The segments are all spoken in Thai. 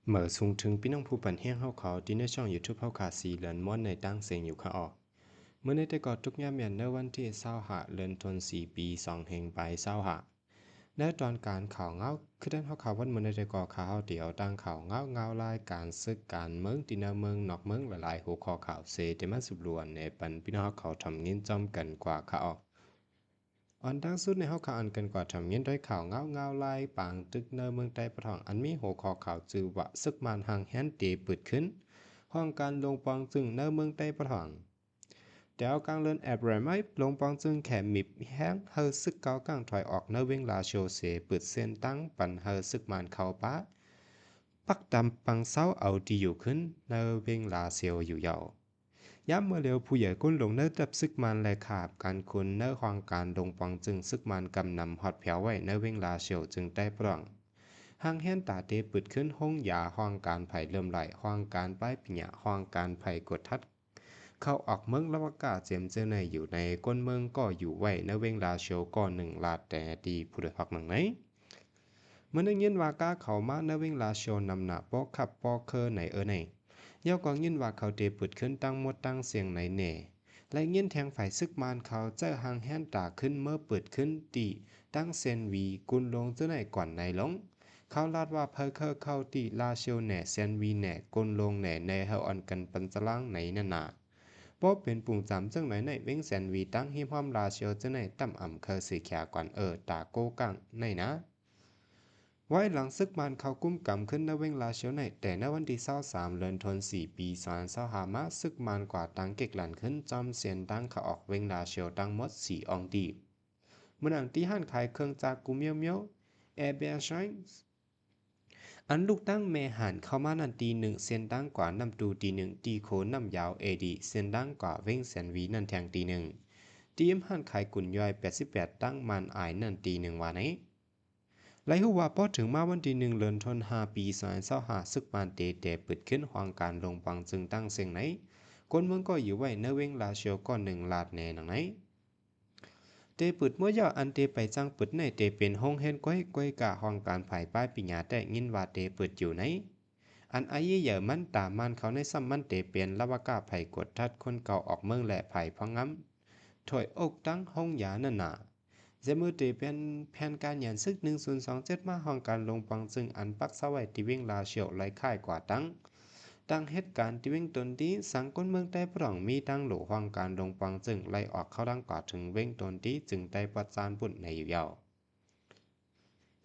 เหมื่อสูงถึงพี่น้องผู้ปันแห้งเฮาเขาที่ในช่อง YouTube เฮาขาสีเหลือนม้วนในตั้งเสียงอยู่ค่ะออกเมื่อในแต่ก่อนทุกยามยันในวันที่25เดือนธันวาคมปี2แห่งไป25ในตอนการข่าวเงาคือด้านเฮาข่าววันเมื่อในแต่ก่อนข่าวเฮาเดียวตั้งข่าวเงารายการศึกการเมืองที่ในเมืองนอกเมืองหลายๆหัวข้อข่าวเสแต่มาสุบล้วนในปันพี่น้องเขาทำเงินจอมกันกว่าค่ะออกอันทั้งสุดในเฮาข่าวอันกันกว่าทำเงินด้วยข่าวเงาลายปางตึกในเมืองใต้ประทองอันมีหัวข้อข่าวจือว่าศึกมานหางแฮนเตเปิดขึ้นห้องการลงปองจึงในเมืองใต้ประทองแต่เอากลางเลินแอบแรมไม่ลงปองจึงแขมมิบแห้งเฮอซึกเกากลางถอยออกในเวงลาโชเสเปิดเส้นตั้งปันเฮอซึกมานเข้าป้าปักดำปังเศร้าเอาที่อยู่ขึ้นในเวงลาเซียวอยู่ยาวย้ำเมื่อเร็วผู้ใหญ่กุ้นลงเนื้อดับซึกมันและขาบการคุณเนื้อควางการลงปองจึงซึกมันกำนำฮอดแผวไว้ในเวงลาเซียวจึงได้ปร่องห้างแห่นตาเตปิดขึ้นห้องยาห้องการไผ่เริ่มไหลห้องการป้ายปิญญาห้องการไผ่กดทัดเข้าออกเมืองละวกาเจียมเจอในอยู่ในก้นเมืองก็อยู่ไว้ในเวงลาเซียวก่อนหนึ่งลาแต่ดีผู้ใดพักหนึ่งไหนเมื่อได้ยินว่ากาเขามาในเวงลาเซียวนำหน้าปอกขับปอกเคอไหนไหนเย้ากองยินว่าเขาเตปิดขึ้นตั้งหมดตั้งเสียงไหนเน่และยินแทงฝ่ายซึกมานเขาเจ้าหางแห่นตาขึ้นเมื่อเปิดขึ้นตีตั้งเซนวีกุนลงเจ้าไหนก่อนในหลงเขาลาดว่าเพอเคอเข้าตีลาเชียวแหน่เซนวีแหน่กุนลงแหน่ในเฮาอ่อนกันปันจลังไหนนานาเพราะเป็นปุ่งจำจังไหนในเว้งแซนวีตั้งหิมห้อมลาเชียวเจ้าไหนตั้มอ่ำเคอสีแขก่อนตาโกกังในนะไว้หลังซึกมันเขากุ้มกำขึ้นในเวงลาเชียวในแต่ในวันที่23เดือนธันวาคมปี2025มาซึกมันกว่าตังเก็กหลันขึ้นจอมเสียนตั้งเขาออกเวงลาเชียวตั้งหมด4องตีเมื่อหนังที่ห้านขายเครื่องจากกูเมียวเมียวแอร์เบียร์ชายอันลูกตั้งแม่หันเข้ามานันตีหนึ่งเส้นตั้งกว่านำตูตีหนึ่งตีโคนำยาวดีเส้นตั้งกว่าเว้งแสนวีนันแทงตีหนึ่งทีมหันขายกุ่นย่อย88ตั้งมันอายนันตีหนึ่งวันนี้ไลหูว่าพอถึงมาวันที่1เดือนธันวาคมปี2025ซึกมานเตเปิดขึ้นหวางการลงปังจึงตั้งเสียงไหนคนเมืองก็อยู่ไว้ในเวงลาเชียวก่อน1ลาดแน่หนังไหนเตปิดเมื่อยออันเตไปจังปิดในเตเป็นห้องเห็นก้อยกะห้องการภายป้ายปิญญาแต่ยินว่าเตเปิดอยู่ไหนอันไอ้เย่อมันตามันเขาในซ้ำมันเตเปลี่ยนละวกาไผ่กดทัดคนเก่าออกเมืองและไผ่พังง้ำถอยอกตั้งห้องยานั่นน่ะเจมือเตเป็นแผนการยันซึก1027มาห้องการลงปังซึ่งอันปักเสไว้ที่เวงลาเชียวไล่ค่ายกว่าตั้งเหตุการณ์ที่เวงตนที่สังก้นเมืองใต้ปร่องมีตั้งหลูห้องการลงปังซึ่งไล่ออกเข้าดังกว่าถึงเวงตนที่จึงได้ปัดจานปุ่นในอยู่ยาว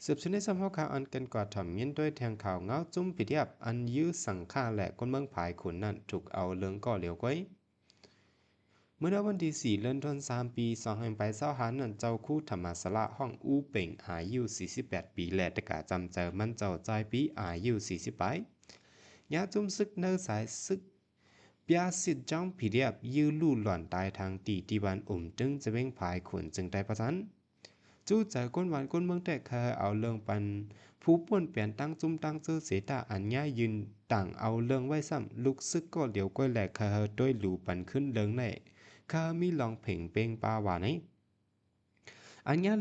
สืบสวนในสำหรับข่าวอันกันกว่าทำยินด้วยแทงข่าวเงาจุ้มปิดยับอันยื้อสังฆ่าและก้นเมืองผายขุนนั่นถูกเอาเลืองก่อเหลียวก้อยเมื่อวันที่4เดือนธันวาคมปี2525นั้นเจ้าคู่ธรรมศาลาห้องอู้เป่งอายุ48ปีและตะกาจำเจอมันเจ้าใจปีอายุ40ปียาจุ้มซึกเนอสายซึกปยาสิทธิ์จ้องผิดเรียบยื้อลู่หล่อนตายทางตีที่วันจึงจะเว่งผายขุนจึงได้ประทันจู่ใจก้นหวานก้นเมืองแต่เคยเอาเรื่องปันผู้ป่วนเปลี่ยนตั้งจุ้มตั้งเจอเสตาอันย่ายืนต่างเอาเรื่องไว้ซ้ำลุกซึกก็เดี๋ยวก้อยแหลกเคยด้วยหลูปันขึ้นเรื่องในข้ามีลองเพ่งเป้งปาว่าไหนอันนี้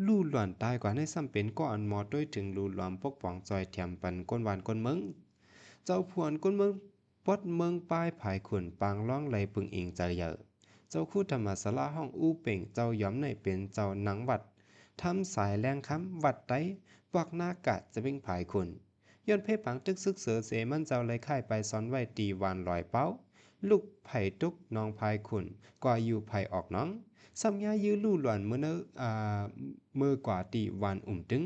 ลู่หลวนตายกว่าในซ้ำเป็นก็อันหมอด้วยถึงลู่หลวมปกป้องจอยเทียมปันก้นหวานก้นเมืองเจ้าพวนก้นเมืองปดเมืองป้ายผายขุนปางร้องไหลปึงอิงใจเยอะเจ้าคู่ธรรมศาลาห้องอู้เป่งเจ้าย้อมในเป็นเจ้าหนังวัดทำสายแรงค้ำวัดไตปวักหน้ากาดจะเพ่งผายขุนย้อนเพ่ปังตึกซึกเสือเสมันเจ้าไรค่ายไปซ้อนไว้ตีวานลอยเป้าลูกไผ่ตุกน้องพายขุนกว่าอยู่ไผ่ออกน้องซ้ำยายื้อลู่หลวนมือกว่าตีวานตึง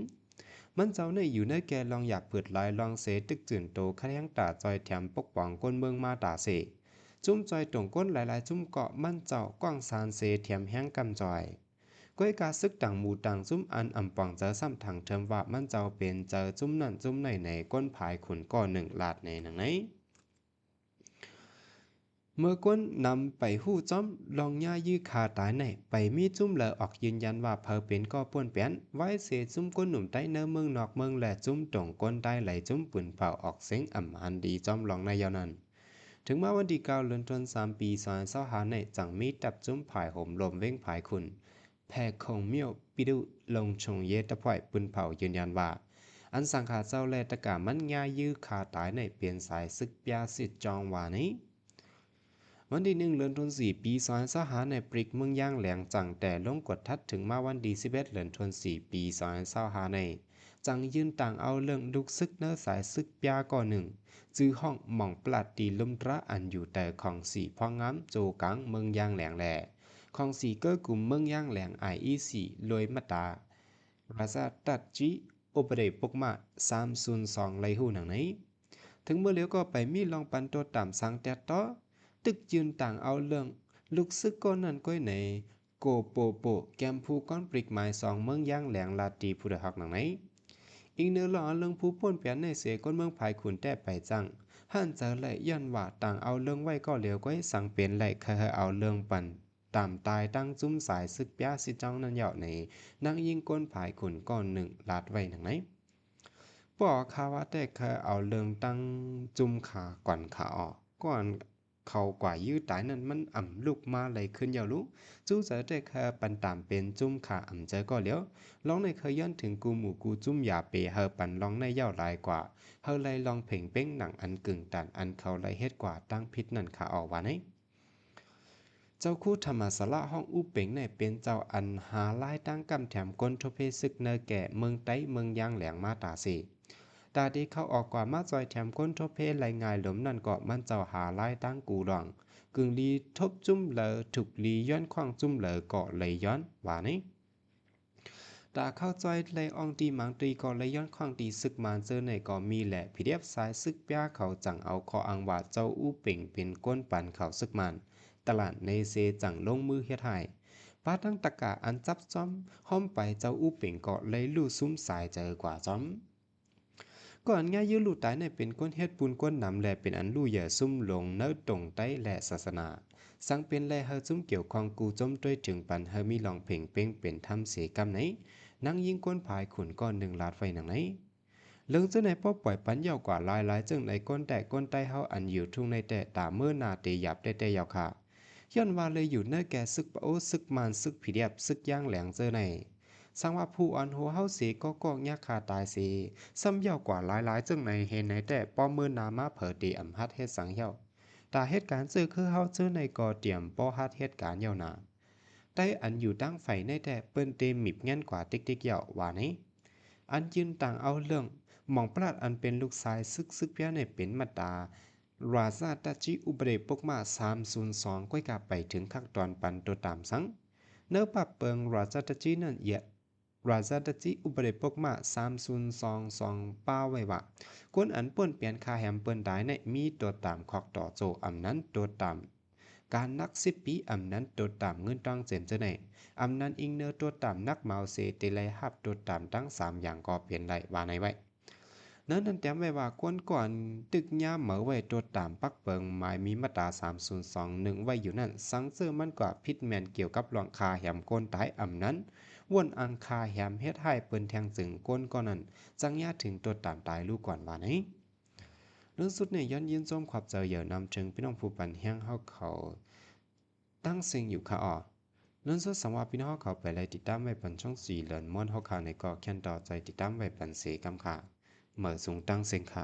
มันเจ้าในอยู่ในแกลองอยากเปิดลายลองเสตึกจื่นโตคะแนงตาจอยแถมปกป้องก้นเมืองมาตาเสจุ้มจอยตรงก้นหลายๆจุ้มเกาะมันเจ้ากว้างซานเสเทียมแห้งกำจอยก้อยกาซึกต่างหมู่ต่างจุ้มอันอ่ำป่องเจอซ้ำถังเทิมว่ามันเจ้าเป็นเจอจุ้มนั่นจุ้มในก้นผายขุนก่อ1ลาดในหนังไหนเมื่อก้นนำไปหู้จ้อมลองย่ายื้อขาตายในไปมีจุ้มเลอออกยืนยันว่าเพอเป็นก็ป่วนเปลี่ยนไว้เสจุ้มก้นหนุ่มใต้เนื้อเมืองนอกเมืองและจุ้มตรงก้นใต้ไหลจุ้มปืนเผาออกเสียงอ่ำหันดีจ้อมลองในยาวนั้นถึงมาวันที่9เดือนธันวาคมปี2025ในจังมีตับจุ้มผายห่มลมเว้งผายขุนแพคงเมียวปิดุลงชงเยตะพ่อยปืนเผายืนยันว่า อันสังขาเจ้าแลตะกามันง่ายยื้อขาตายในเปลี่ยนสายซึกยาสิทธิ์จองว่านี้วันที่1เดือนธันวาคมปี2025ในปริกเมืองย่างแหลงจังแต่ลงกดทัดถึงมาวันที่11เดือนธันวาคมปี2025ในจังยืนต่างเอาเรื่องลุกซึกเนื้อสายซึกยาก่อหนึ่งจื้อห้องหม่องปลัดตีลุมตระอันอยู่แต่ของสีพ่องงามโจกังเมืองย่างแหลงแหล่ของสีเก้อกลุ่มเมืองย่างแหลงIEC ลอยมาตาราซาตัดจิอุปเดปกมา302ไลหูหนังนี้ถึงเมื่อเลี้ยวก็ไปมีลองปันตัวตามสังแต่ต่อตึกยืนต่างเอาเรื่องลูกซึกก้อนนั้นก้อยในโกโปโปแกมผู้ก้อนปริกหมาย2เมืองย่างแหลงลาตีผู้ดหักหนังนี้อีกเนื้อหล่อเรื่องผู้ป่นเปลี่ยนในเสก้นเมืองภายขุนแต่ไปจังหันเจอไหลย้อนว่าต่างเอาเรื่องไว้ก็เหลียวก้อยสั่งเปลี่ยนไหลเคยเอาเรื่องปันตามตายตั้งจุ้มสายซึกยาสิจ้องนั้นเหยาะในนั่งยิงก้นภายขุนก้อนหนึ่งลาดไว้หนังไหนป่อคาว่าแต่เคยเอาเรื่องตั้งจุ้มขาก่อนขาออกก่อนเขากว่ายื้อตายนั้นมันอ่ำลูกมาเลยขึ้นยาวรู้จู้เจอแต่เคยปันตามเป็นจุ้มขาอ่ำเจอก็เหลียวลองในเคยย้อนถึงกูหมู่กูจุ้มยาเปเฮอปันลองในเย่าลายกว่าเฮอไลลองเพ่งเป้งหนังอันกึ่งตันอันเขาไลเฮ็ดกว่าตั้งพิษนั่นขาออกว่าไหนเจ้าคู่ธรรมสละห้องอุเป่งในเป็นเจ้าอันหาลายตั้งกำแถมก้นทเพศึกเนแก่เมืองไต้เมืองย่างแหลงมาตาสีตาดีเข้าออกกว่ามาจอยแถมก้นทเพไหลงายหลมนั่นก็มันเจ้าหาลายตั้งกูดองกึ่งลีทบจุ้มเหลอถูกลีย้อนขว้างจุ้มเหลอเกาะเลยย้อนว่านี้ตาเข้าจอยเลยอองตีมังตีก็เลยย้อนขว้างตีศึกมานเจอในก็มีแหละพิเดียบสายซึกป้าเขาจังเอาคออังว่าเจ้าอู้เป่งเป็นก้นปันเขาซึกมันตลาดในเซจังลงมือเฮ็ดให้ป้าตั้งตะกะอันจับจ้อมห้อมไปเจ้าอู้เป่งก็เลยลู่ซุ้มสายเจอกว่าจ้อมก่อนง่ายยื้อลู่ตายในเป็นก้นเฮ็ดปูนก้นนำและเป็นอันลู่เหยื่อซุ่มลงเนื้อตรงใต้และศาสนาสังเป็นแลเฮาซุ่มเกี่ยวข้องกูจมด้วยถึงปันเฮามีลองเพ่งเป้งเป็นทำเสกำไหนนั่งยิงก้นผายขุนก้อนหนึ่งลาดไฟหนังไหนเรื่องเจ้าในป้อปล่อยปันยาวกว่าหลายจึงในก้นแต่ก้นใต้เฮาอันอยู่ทุ่งในแต่ตาเมื่อนาเตยับได้แต่ยาวค่ะย้อนว่าเลยอยู่เนื้อแก่ซึกปะโอซึกมานซึกผีเดียบซึกย่างแหลงเจอในสังว่าผู้อ่อนหัวเฮาเสก็ยากคาตายเสซ้ำยาวกว่าหลายจึงในเห็นในแต่ป้อมือนามาเผอตีอำฮัดเฮ็ดสังเหี่ยวตาเหตุการณ์เจอคือเฮาเจอในก่อเตรียมป้อฮัดเหตุการณ์ยาวนาใต้อันอยู่ตั้งไฟในแต่เปิ้นเตมิบงั้นกว่าติ๊กๆเหยาว่านี้อันยืนต่างเอาเรื่องหม่องปราดอันเป็นลูกชายซึกเพียในเป็นมาตาราซาตาจิอุบเรปกมา302ก้อยกาไปถึงขั้นตอนปันตัวตามสังเนื้อปับเปิงราซาตาจินั่นราซาตาจิอุบเรปกมา3022ป้าไว้ว่ากวนอันเปิ้นเปลี่ยนคาแฮมเปิ้นได้ในมีตัวตามคอกต่อโจอำนั้นตัวตามการนัก10 ปีอำนั้นตัวตามเงินต้องเจนเจไหนอำนั้นอิงเนอตัวตามนักเมาเซเตไลฮับตัวตามทั้ง3อย่างก็เปลี่ยนได้ว่าในไว้นั้นแต้มไว้ว่าก่อนตึกย่ามเหมอไว้ตัวตามปักเปิงหมายมีมาตรา3021ไว้อยู่นั่นสังเซอร์มันกว่าพิษแมนเกี่ยวกับหลองคาแหมก้นตายอำนั้นวนอังคาแหมเฮ็ดให้เปิ้นแทงจึงก้นก่อนนั้นจังยาถึงตัวตามตายลูกก่อนว่าไหนเรื่องสุดในย้อนยินส้มขอบเจอเหยื่อนำจึงพี่น้องผู้ปันแห้งเฮาเขาตั้งเสียงอยู่ค่ะอ๋อเรื่องสุดสำหรับพี่น้องเขาไปไล่ติดตามไว้ปันช่อง4เลินม่อนเฮาข่าวในก็แค่นต่อใจติดตามไว้ปันเสกำค่ะเหมือสูงตั้งเสียงค่ะ